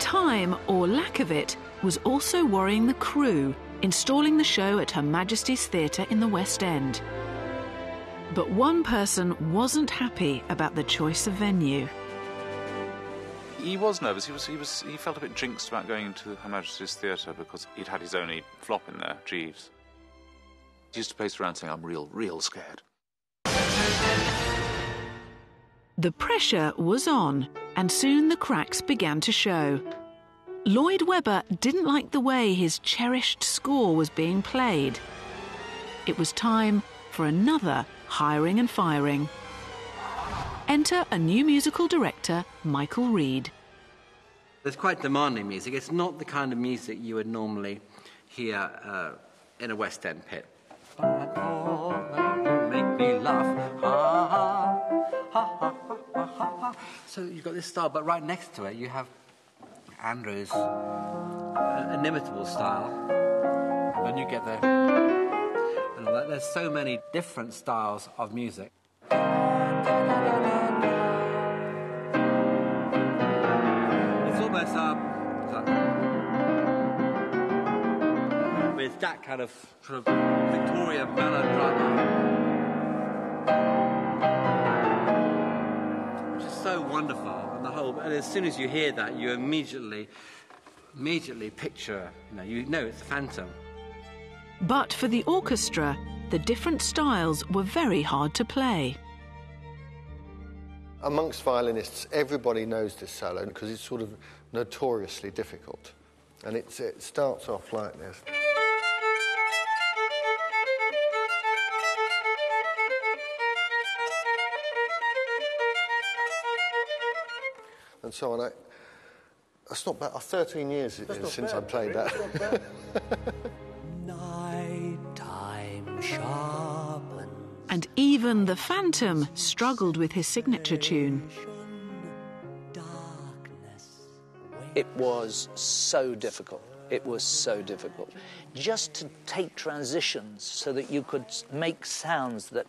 time, or lack of it, was also worrying the crew, installing the show at Her Majesty's Theatre in the West End. But one person wasn't happy about the choice of venue. He was nervous. He felt a bit jinxed about going into Her Majesty's Theatre because he'd had his only flop in there, Jeeves. He used to pace around saying, "I'm real scared." The pressure was on, and soon the cracks began to show. Lloyd Webber didn't like the way his cherished score was being played. It was time for another hiring and firing. Enter a new musical director, Michael Reed. It's quite demanding music. It's not the kind of music you would normally hear in a West End pit. Make me laugh, ha ha, ha ha ha ha ha. So you've got this style, but right next to it you have Andrew's inimitable style, and then you get the. And there's so many different styles of music. It's almost with that kind of sort of Victorian melodrama, which is so wonderful, and as soon as you hear that, you immediately picture, you know it's a phantom. But for the orchestra, the different styles were very hard to play. Amongst violinists, everybody knows this solo because it's sort of notoriously difficult. And it starts off like this. And so on. It's not bad. 13 years it is since I played that. Nighttime sharpens. And even the Phantom struggled with his signature tune. It was so difficult. It was so difficult. Just to take transitions so that you could make sounds that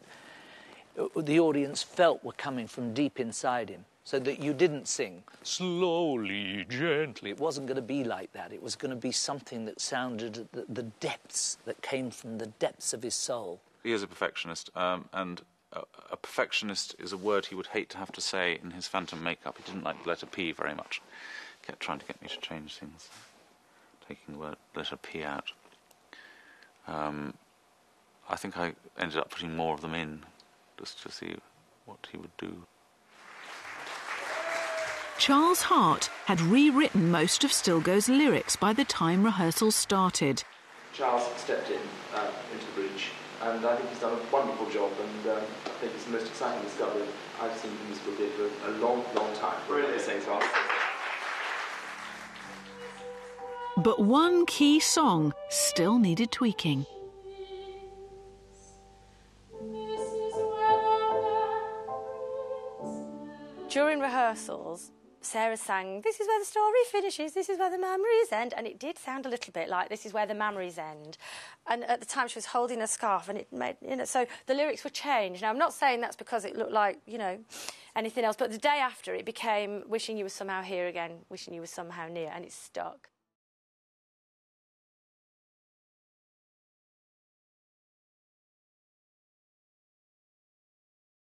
the audience felt were coming from deep inside him, so that you didn't sing slowly, gently. It wasn't going to be like that. It was going to be something that sounded at the depths, that came from the depths of his soul. He is a perfectionist, and a perfectionist is a word he would hate to have to say in his Phantom makeup. He didn't like the letter P very much. He kept trying to get me to change things, taking the letter P out. I think I ended up putting more of them in, just to see what he would do. Charles Hart had rewritten most of Stilgoe's lyrics by the time rehearsals started. Charles stepped into the breach, and I think he's done a wonderful job, and I think it's the most exciting discovery I've seen in musical theatre for a long time. Really? But one key song still needed tweaking. During rehearsals, Sarah sang, "This is where the story finishes, this is where the memories end," and it did sound a little bit like "This is where the memories end." And at the time she was holding a scarf, and it made, so the lyrics were changed. Now, I'm not saying that's because it looked like, anything else, but the day after it became "Wishing you were somehow here again, wishing you were somehow near," and it stuck.